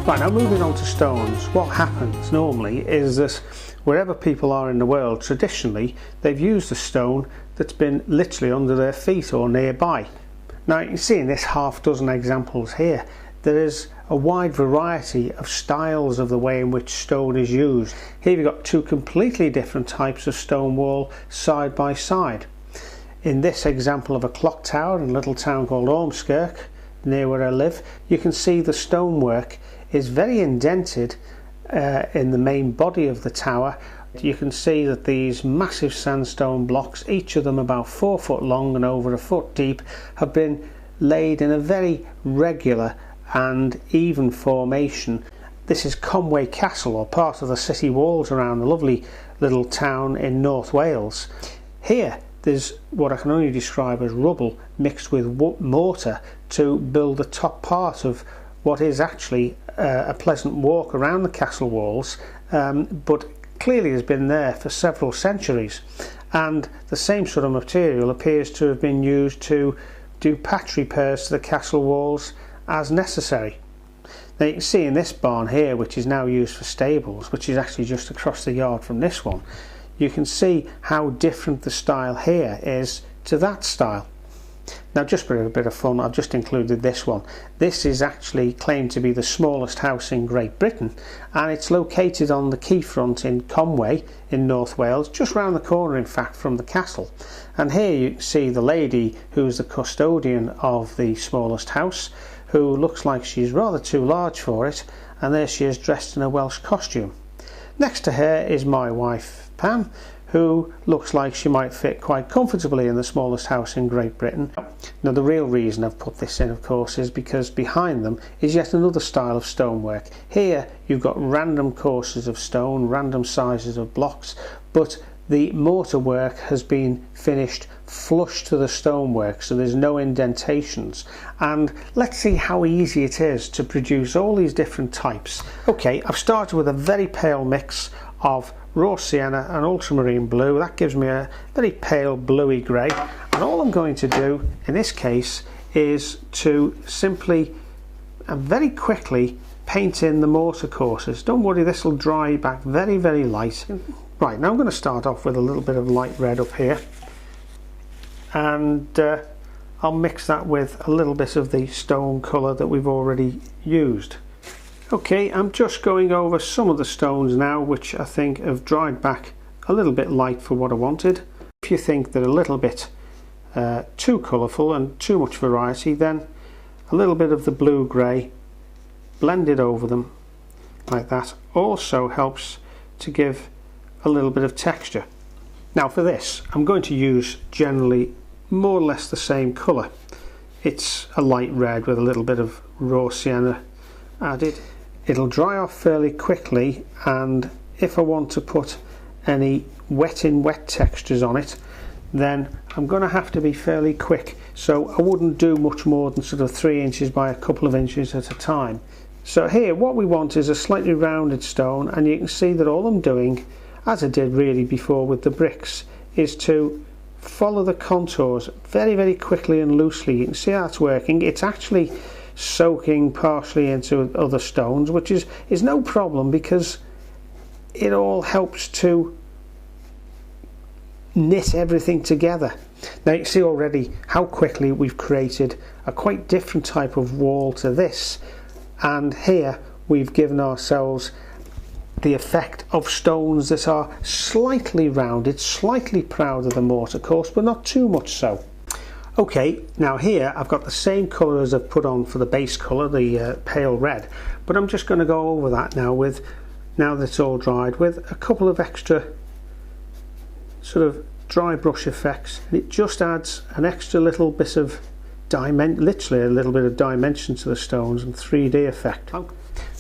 Right, now moving on to stones, what happens normally is that wherever people are in the world, traditionally they've used a stone that's been literally under their feet or nearby. Now you can see in this half dozen examples here, there is a wide variety of styles of the way in which stone is used. Here you've got two completely different types of stone wall side by side. In this example of a clock tower in a little town called Ormskirk, near where I live, you can see the stonework is very indented in the main body of the tower. You can see that these massive sandstone blocks, each of them about 4 foot long and over a foot deep, have been laid in a very regular and even formation. This is Conway Castle, or part of the city walls around a lovely little town in North Wales. Here there's what I can only describe as rubble mixed with mortar to build the top part of what is actually a pleasant walk around the castle walls, but clearly has been there for several centuries, and the same sort of material appears to have been used to do patch repairs to the castle walls as necessary. Now you can see in this barn here, which is now used for stables, which is actually just across the yard from this one, you can see how different the style here is to that style. Now, just for a bit of fun, I've just included this one. This is actually claimed to be the smallest house in Great Britain, and it's located on the quayfront in Conway in North Wales, just round the corner in fact from the castle. And here you can see the lady who's the custodian of the smallest house, who looks like she's rather too large for it, and there she is dressed in a Welsh costume. Next to her is my wife Pam, who looks like she might fit quite comfortably in the smallest house in Great Britain. Now the real reason I've put this in, of course, is because behind them is yet another style of stonework. Here you've got random courses of stone, random sizes of blocks, but the mortar work has been finished flush to the stonework, so there's no indentations. And let's see how easy it is to produce all these different types. Okay, I've started with a very pale mix of raw sienna and ultramarine blue. That gives me a very pale bluey grey, and all I'm going to do in this case is to simply and very quickly paint in the mortar courses. Don't worry, this will dry back very, very light. Right, now I'm going to start off with a little bit of light red up here, and I'll mix that with a little bit of the stone colour that we've already used. Okay, I'm just going over some of the stones now, which I think have dried back a little bit light for what I wanted. If you think they're a little bit too colourful and too much variety, then a little bit of the blue-grey blended over them like that also helps to give a little bit of texture. Now for this, I'm going to use generally more or less the same colour. It's a light red with a little bit of raw sienna added. It'll dry off fairly quickly, and if I want to put any wet textures on it, then I'm going to have to be fairly quick, so I wouldn't do much more than sort of 3 inches by a couple of inches at a time. So here what we want is a slightly rounded stone, and you can see that all I'm doing, as I did really before with the bricks, is to follow the contours very, very quickly and loosely. You can see how it's working. It's actually soaking partially into other stones, which is no problem, because it all helps to knit everything together. Now you can see already how quickly we've created a quite different type of wall to this, and here we've given ourselves the effect of stones that are slightly rounded, slightly proud of the mortar course, but not too much so. Okay, now here I've got the same colour as I've put on for the base colour, the pale red, but I'm just going to go over that now that it's all dried, with a couple of extra sort of dry brush effects, and it just adds an extra little bit of literally a little bit of dimension to the stones and 3D effect.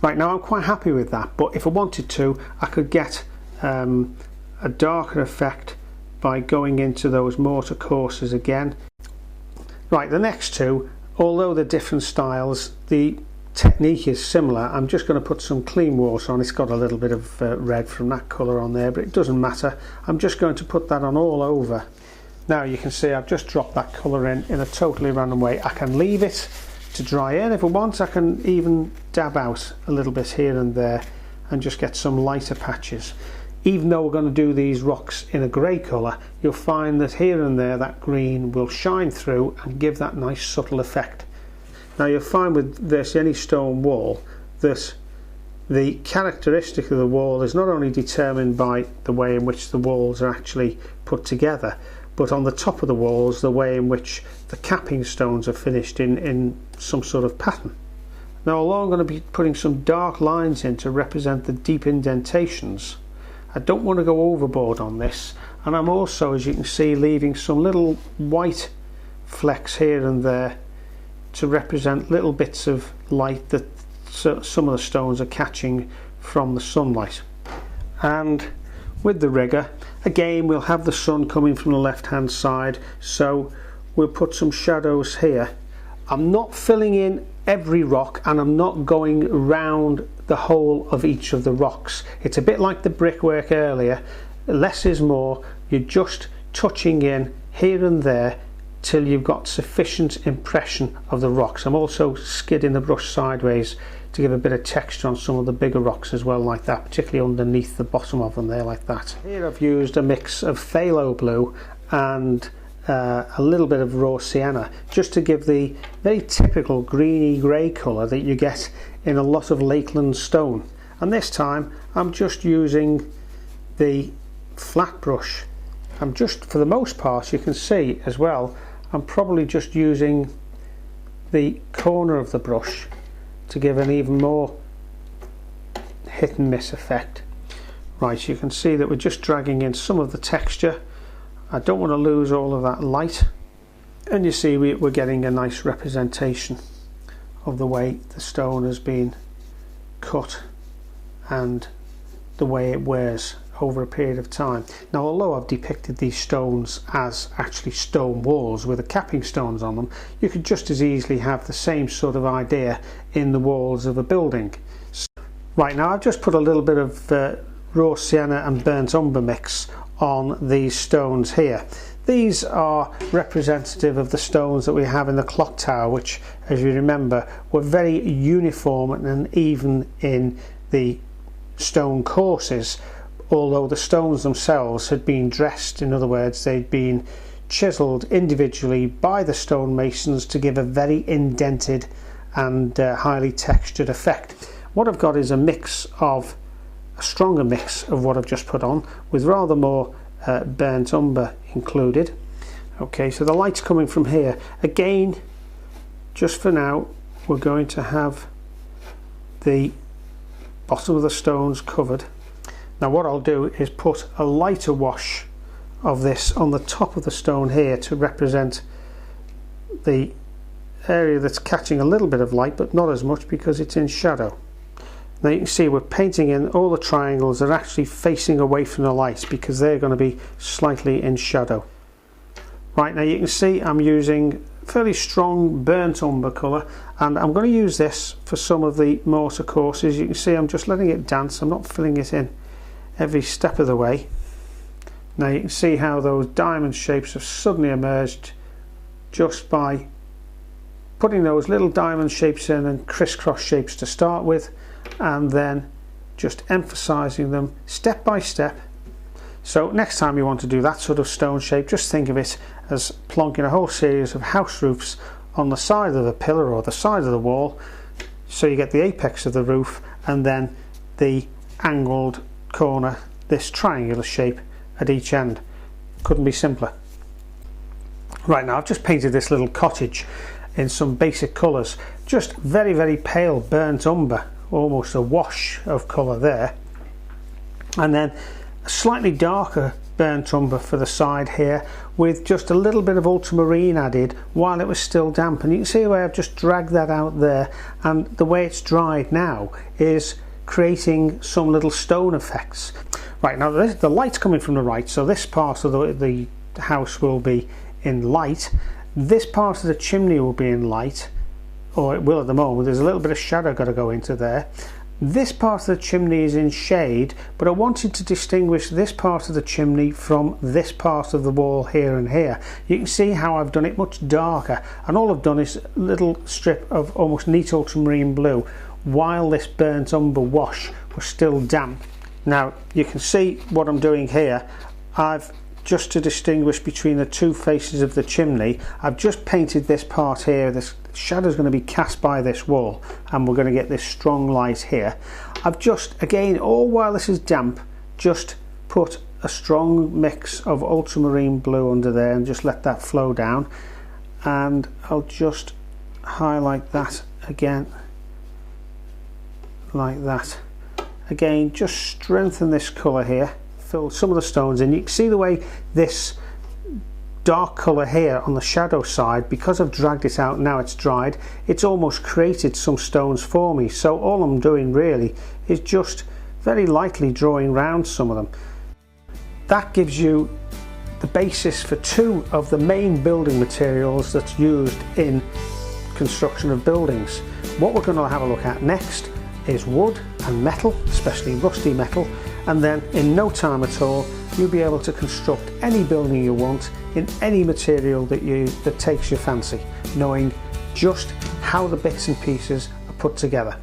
Right, now I'm quite happy with that, but if I wanted to, I could get a darker effect by going into those mortar courses again. Right, the next two, although they're different styles, the technique is similar. I'm just going to put some clean water on. It's got a little bit of red from that colour on there, but it doesn't matter. I'm just going to put that on all over. Now you can see I've just dropped that colour in a totally random way. I can leave it to dry in. If I want, I can even dab out a little bit here and there and just get some lighter patches. Even though we're going to do these rocks in a grey colour, you'll find that here and there that green will shine through and give that nice subtle effect. Now you'll find with this, any stone wall, that the characteristic of the wall is not only determined by the way in which the walls are actually put together, but on the top of the walls, the way in which the capping stones are finished in some sort of pattern. Now, although I'm going to be putting some dark lines in to represent the deep indentations, I don't want to go overboard on this, and I'm also, as you can see, leaving some little white flecks here and there to represent little bits of light that some of the stones are catching from the sunlight. And with the rigger, again, we'll have the sun coming from the left hand side, so we'll put some shadows here. I'm not filling in every rock, and I'm not going round the whole of each of the rocks. It's a bit like the brickwork earlier. Less is more. You're just touching in here and there till you've got sufficient impression of the rocks. I'm also skidding the brush sideways to give a bit of texture on some of the bigger rocks as well, like that, particularly underneath the bottom of them there, like that. Here I've used a mix of phthalo blue and a little bit of raw sienna, just to give the very typical greeny grey colour that you get in a lot of Lakeland stone. And this time I'm just using the flat brush. I'm just, for the most part, you can see as well, I'm probably just using the corner of the brush to give an even more hit and miss effect. Right, you can see that we're just dragging in some of the texture. I don't want to lose all of that light, and you see we're getting a nice representation of the way the stone has been cut and the way it wears over a period of time. Now, although I've depicted these stones as actually stone walls with the capping stones on them, you could just as easily have the same sort of idea in the walls of a building. Right, now I've just put a little bit of raw sienna and burnt umber mix on these stones here. These are representative of the stones that we have in the clock tower, which, as you remember, were very uniform and even in the stone courses, although the stones themselves had been dressed. In other words, they'd been chiselled individually by the stonemasons to give a very indented and highly textured effect. What I've got is a stronger mix of what I've just put on, with rather more burnt umber included. Okay, so the light's coming from here. Again, just for now, we're going to have the bottom of the stones covered. Now what I'll do is put a lighter wash of this on the top of the stone here to represent the area that's catching a little bit of light, but not as much because it's in shadow. Now you can see we're painting in all the triangles that are actually facing away from the light because they're going to be slightly in shadow. Right, now you can see I'm using fairly strong burnt umber colour, and I'm going to use this for some of the mortar courses. You can see I'm just letting it dance. I'm not filling it in every step of the way. Now you can see how those diamond shapes have suddenly emerged just by putting those little diamond shapes in and crisscross shapes to start with, and then just emphasizing them step by step. So next time you want to do that sort of stone shape, just think of it as plonking a whole series of house roofs on the side of the pillar or the side of the wall, so you get the apex of the roof and then the angled corner, this triangular shape at each end. Couldn't be simpler. Right, now I've just painted this little cottage in some basic colours, just very, very pale burnt umber, almost a wash of colour there, and then a slightly darker burnt umber for the side here with just a little bit of ultramarine added while it was still damp. And you can see the way I've just dragged that out there, and the way it's dried now is creating some little stone effects. Right, now the light's coming from the right, so this part of the house will be in light. This part of the chimney will be in light, or it will at the moment. There's a little bit of shadow got to go into there. This part of the chimney is in shade, but I wanted to distinguish this part of the chimney from this part of the wall here and here. You can see how I've done it much darker, and all I've done is a little strip of almost neat ultramarine blue while this burnt umber wash was still damp. Now you can see what I'm doing here. I've just to distinguish between the two faces of the chimney, I've just painted this part here. This shadow is going to be cast by this wall, and we're going to get this strong light here. I've just, again, all while this is damp, just put a strong mix of ultramarine blue under there and just let that flow down, and I'll just highlight that again like that. Again, just strengthen this colour here, fill some of the stones in. You can see the way this dark colour here on the shadow side, because I've dragged it out, now it's dried, it's almost created some stones for me. So all I'm doing really is just very lightly drawing round some of them. That gives you the basis for two of the main building materials that's used in construction of buildings. What we're going to have a look at next is wood and metal, especially rusty metal, and then in no time at all you'll be able to construct any building you want in any material that takes your fancy, knowing just how the bits and pieces are put together.